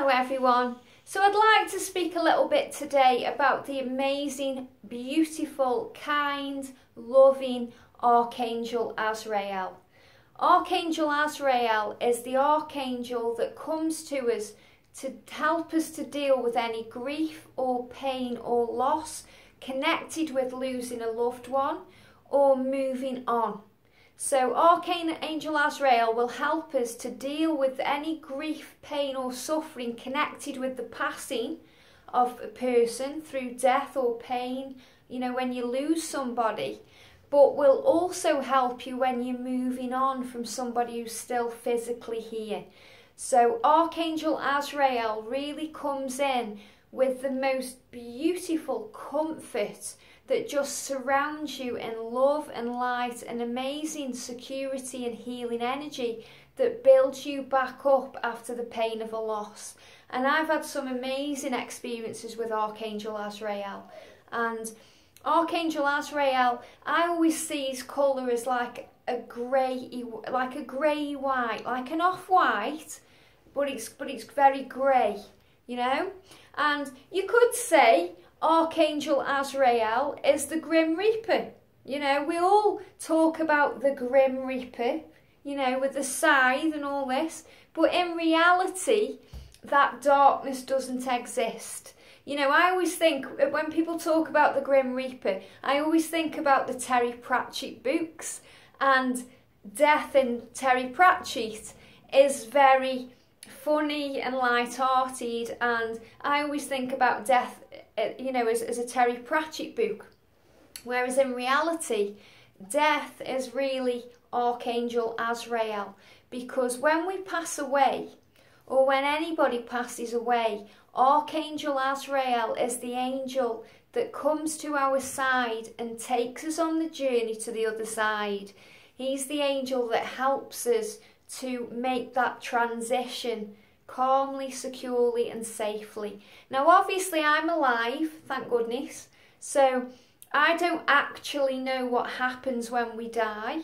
Hello everyone. So I'd like to speak a little bit today about the amazing, beautiful, kind, loving Archangel Azrael. Archangel Azrael is the archangel that comes to us to help us to deal with any grief or pain or loss connected with losing a loved one or moving on. So Archangel Azrael will help us to deal with any grief, pain or suffering connected with the passing of a person through death or pain, when you lose somebody, but will also help you when you're moving on from somebody who's still physically here. So Archangel Azrael really comes in with the most beautiful comfort that just surrounds you in love and light and amazing security and healing energy that builds you back up after the pain of a loss. And I've had some amazing experiences with Archangel Azrael. And Archangel Azrael, I always see his colour as like a grey white, like an off-white, but it's very grey, And you could say Archangel Azrael is the Grim Reaper. We all talk about the Grim Reaper, with the scythe and all this, but in reality, that darkness doesn't exist. I always think, when people talk about the Grim Reaper, I always think about the Terry Pratchett books, and death in Terry Pratchett is very funny and light-hearted, and I always think about death as a Terry Pratchett book, whereas in reality death is really Archangel Azrael, because when we pass away, or when anybody passes away, Archangel Azrael is the angel that comes to our side and takes us on the journey to the other side. He's the angel that helps us to make that transition calmly, securely and safely. Now obviously I'm alive, thank goodness, so I don't actually know what happens when we die.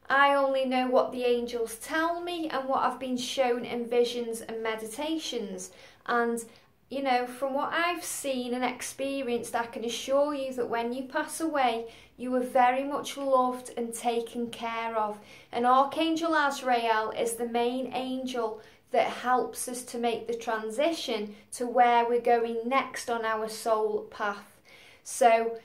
I only know what the angels tell me and what I've been shown in visions and meditations. And from what I've seen and experienced, I can assure you that when you pass away, you are very much loved and taken care of. And Archangel Azrael is the main angel that helps us to make the transition to where we're going next on our soul path. So,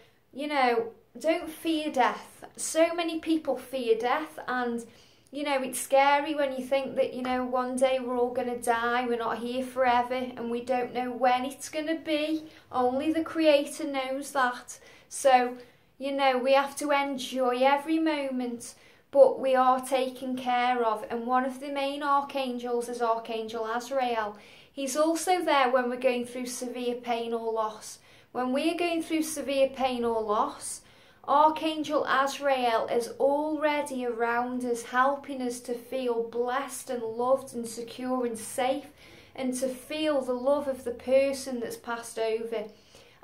don't fear death. So many people fear death, and it's scary when you think that, one day we're all going to die, we're not here forever, and we don't know when it's going to be. Only the Creator knows that. So, we have to enjoy every moment, but we are taken care of. And one of the main archangels is Archangel Azrael. He's also there when we're going through severe pain or loss. When we are going through severe pain or loss, Archangel Azrael is already around us, helping us to feel blessed and loved and secure and safe, and to feel the love of the person that's passed over.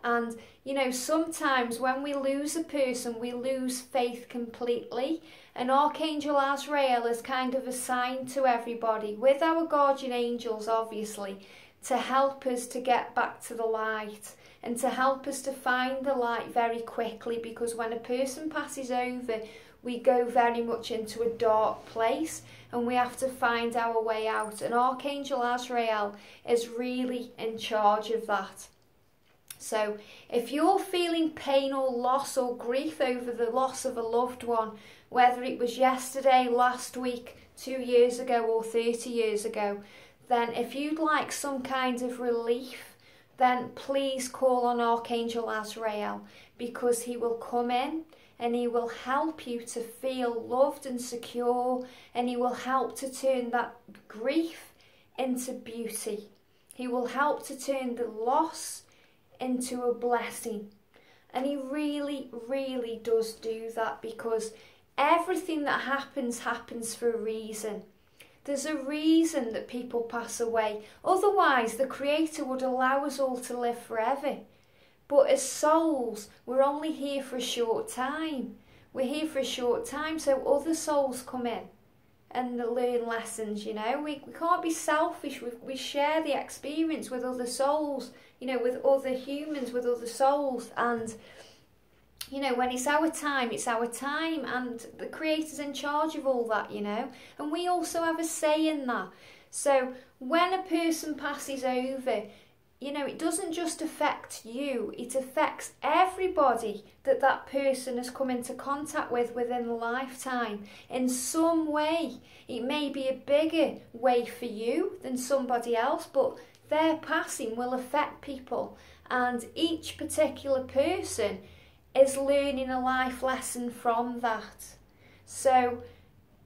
And sometimes when we lose a person, we lose faith completely, and Archangel Azrael is kind of assigned to everybody, with our guardian angels obviously, to help us to get back to the light, and to help us to find the light very quickly, because when a person passes over, we go very much into a dark place and we have to find our way out, and Archangel Azrael is really in charge of that. So if you're feeling pain or loss or grief over the loss of a loved one, whether it was yesterday, last week, 2 years ago or 30 years ago, then if you'd like some kind of relief, then please call on Archangel Azrael, because he will come in and he will help you to feel loved and secure, and he will help to turn that grief into beauty. He will help to turn the loss into a blessing. And he really, really does do that, because everything that happens for a reason. There's a reason that people pass away. Otherwise, the Creator would allow us all to live forever. But as souls, we're only here for a short time. We're here for a short time, so other souls come in. and learn lessons, you know. We can't be selfish. We share the experience with other souls, you know, with other humans, with other souls. And, you know, when it's our time, and the Creator's in charge of all that, you know. And we also have a say in that. So when a person passes over, you know, it doesn't just affect you, it affects everybody that that person has come into contact with within the lifetime in some way. It may be a bigger way for you than somebody else, but their passing will affect people, and each particular person is learning a life lesson from that. So,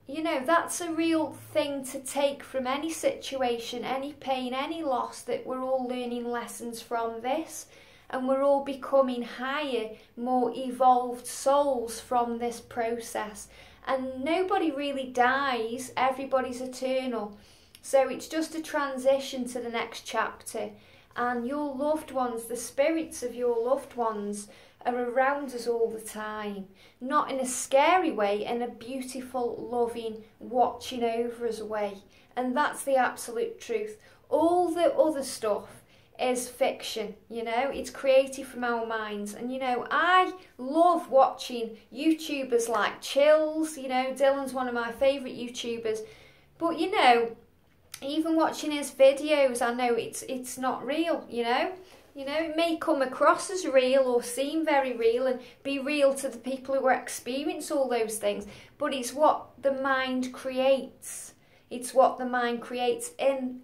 you know, that's a real thing to take from any situation, any pain, any loss, that we're all learning lessons from this, and we're all becoming higher, more evolved souls from this process. And nobody really dies, everybody's eternal. So it's just a transition to the next chapter, and your loved ones, the spirits of your loved ones, are around us all the time, not in a scary way, in a beautiful, loving, watching over us way. And that's the absolute truth. All the other stuff is fiction, you know, it's created from our minds. And, you know, I love watching YouTubers like Chills, you know, Dylan's one of my favourite YouTubers, but, you know, even watching his videos, I know it's not real, you know. You know, it may come across as real or seem very real and be real to the people who experience all those things, but it's what the mind creates. It's what the mind creates. In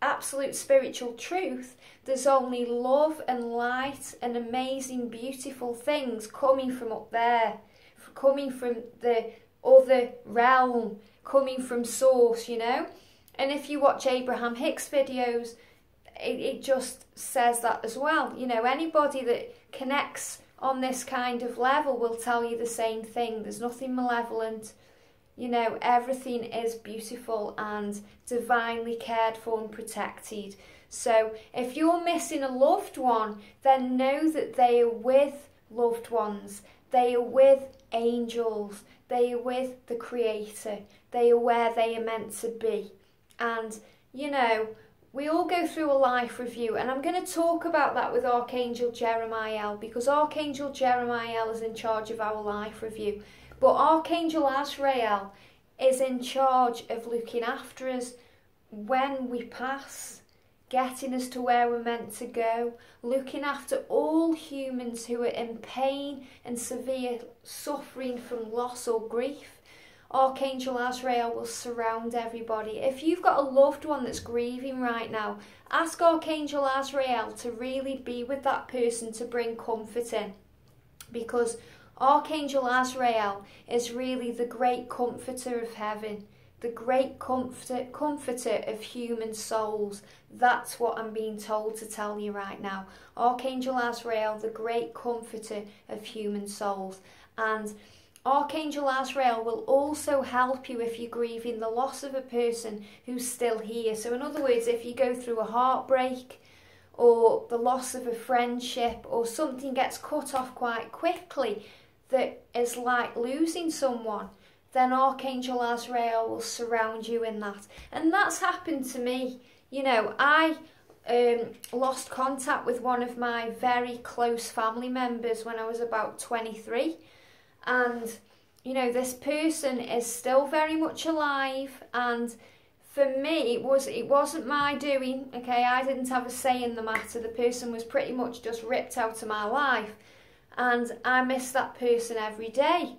absolute spiritual truth, there's only love and light and amazing, beautiful things coming from up there, coming from the other realm, coming from source, you know. And if you watch Abraham Hicks videos, it just says that as well. You know, anybody that connects on this kind of level will tell you the same thing. There's nothing malevolent. You know, everything is beautiful and divinely cared for and protected. So if you're missing a loved one, then know that they are with loved ones. They are with angels. They are with the Creator. They are where they are meant to be. And, you know, we all go through a life review, and I'm going to talk about that with Archangel Jeremiah, because Archangel Jeremiah is in charge of our life review. But Archangel Azrael is in charge of looking after us when we pass, getting us to where we're meant to go, looking after all humans who are in pain and severe suffering from loss or grief. Archangel Azrael will surround everybody. If you've got a loved one that's grieving right now, ask Archangel Azrael to really be with that person to bring comfort in. Because Archangel Azrael is really the great comforter of heaven, the great comforter of human souls. That's what I'm being told to tell you right now. Archangel Azrael, the great comforter of human souls. And Archangel Azrael will also help you if you're grieving the loss of a person who's still here. So in other words, if you go through a heartbreak or the loss of a friendship, or something gets cut off quite quickly that is like losing someone, then Archangel Azrael will surround you in that. And that's happened to me. You know, I lost contact with one of my very close family members when I was about 23. And, you know, this person is still very much alive, and for me, it wasn't my doing, okay? I didn't have a say in the matter. The person was pretty much just ripped out of my life, and I miss that person every day.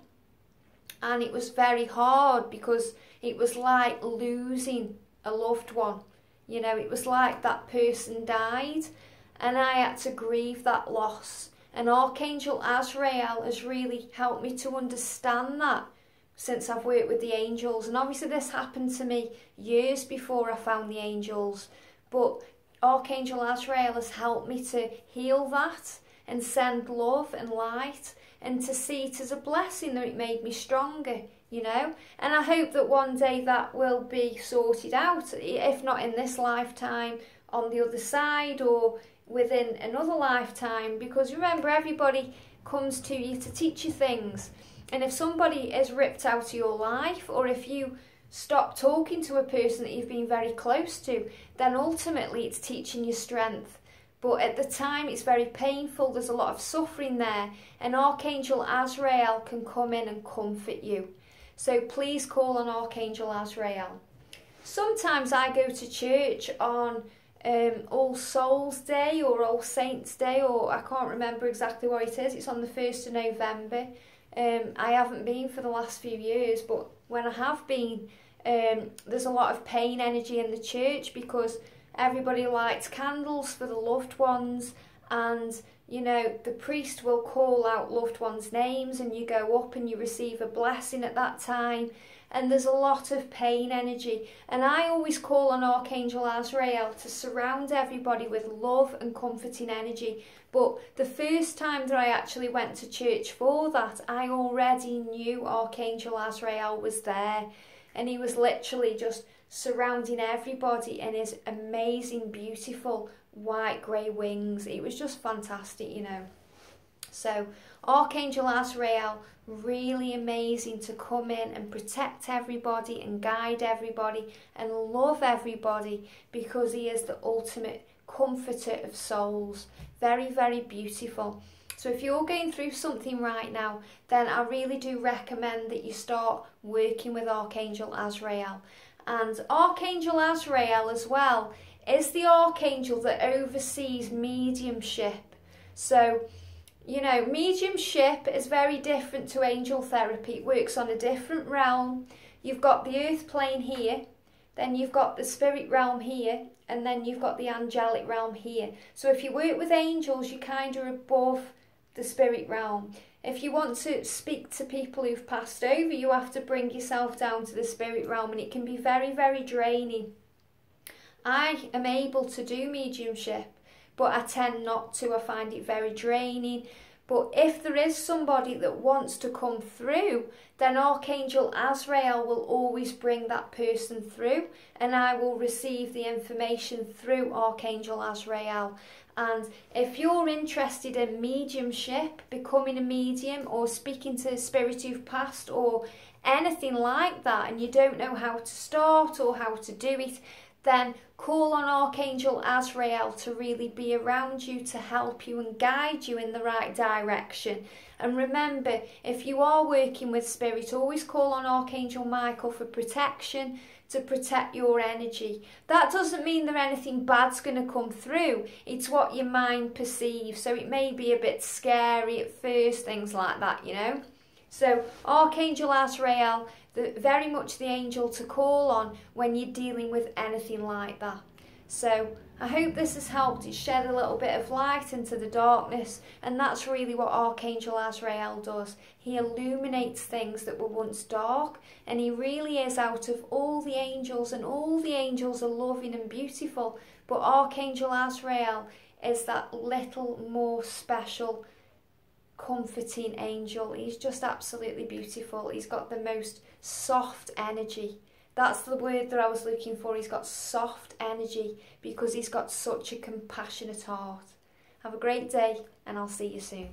And it was very hard, because it was like losing a loved one. You know, it was like that person died, and I had to grieve that loss. And Archangel Azrael has really helped me to understand that since I've worked with the angels. And obviously this happened to me years before I found the angels. But Archangel Azrael has helped me to heal that and send love and light, and to see it as a blessing that it made me stronger, you know. And I hope that one day that will be sorted out, if not in this lifetime, on the other side, or within another lifetime. Because remember, everybody comes to you to teach you things, and if somebody is ripped out of your life, or if you stop talking to a person that you've been very close to, then ultimately it's teaching you strength. But at the time it's very painful, there's a lot of suffering there, and Archangel Azrael can come in and comfort you. So please call on Archangel Azrael. Sometimes I go to church on All Souls Day or All Saints Day, or I can't remember exactly what it is. It's on the 1st of November. I haven't been for the last few years, but when I have been, there's a lot of pain energy in the church because everybody lights candles for the loved ones, and you know, the priest will call out loved ones' names and you go up and you receive a blessing at that time, and there's a lot of pain energy. And I always call on Archangel Azrael to surround everybody with love and comforting energy. But the first time that I actually went to church for that, I already knew Archangel Azrael was there, and he was literally just surrounding everybody in his amazing, beautiful white grey wings. It was just fantastic, you know. So Archangel Azrael, really amazing to come in and protect everybody and guide everybody and love everybody, because he is the ultimate comforter of souls. Very, very beautiful. So if you're going through something right now, then I really do recommend that you start working with Archangel Azrael. And Archangel Azrael as well is the archangel that oversees mediumship. So, you know, mediumship is very different to angel therapy. It works on a different realm. You've got the earth plane here, then you've got the spirit realm here, and then you've got the angelic realm here. So if you work with angels, you're kind of above the spirit realm. If you want to speak to people who've passed over, you have to bring yourself down to the spirit realm, and it can be very, very draining. I am able to do mediumship, but I tend not to. I find it very draining. But if there is somebody that wants to come through, then Archangel Azrael will always bring that person through, and I will receive the information through Archangel Azrael. And if you're interested in mediumship, becoming a medium, or speaking to spirits who've passed, or anything like that, and you don't know how to start or how to do it, then call on Archangel Azrael to really be around you, to help you and guide you in the right direction. And remember, if you are working with spirit, always call on Archangel Michael for protection, to protect your energy. That doesn't mean that anything bad's going to come through. It's what your mind perceives. So it may be a bit scary at first, things like that, you know. So Archangel Azrael, very much the angel to call on when you're dealing with anything like that. So I hope this has helped. It shed a little bit of light into the darkness, and that's really what Archangel Azrael does. He illuminates things that were once dark, and he really is out of all the angels, and all the angels are loving and beautiful, but Archangel Azrael is that little more special, comforting angel. He's just absolutely beautiful. He's got the most soft energy. That's the word that I was looking for. He's got soft energy because he's got such a compassionate heart. Have a great day, and I'll see you soon.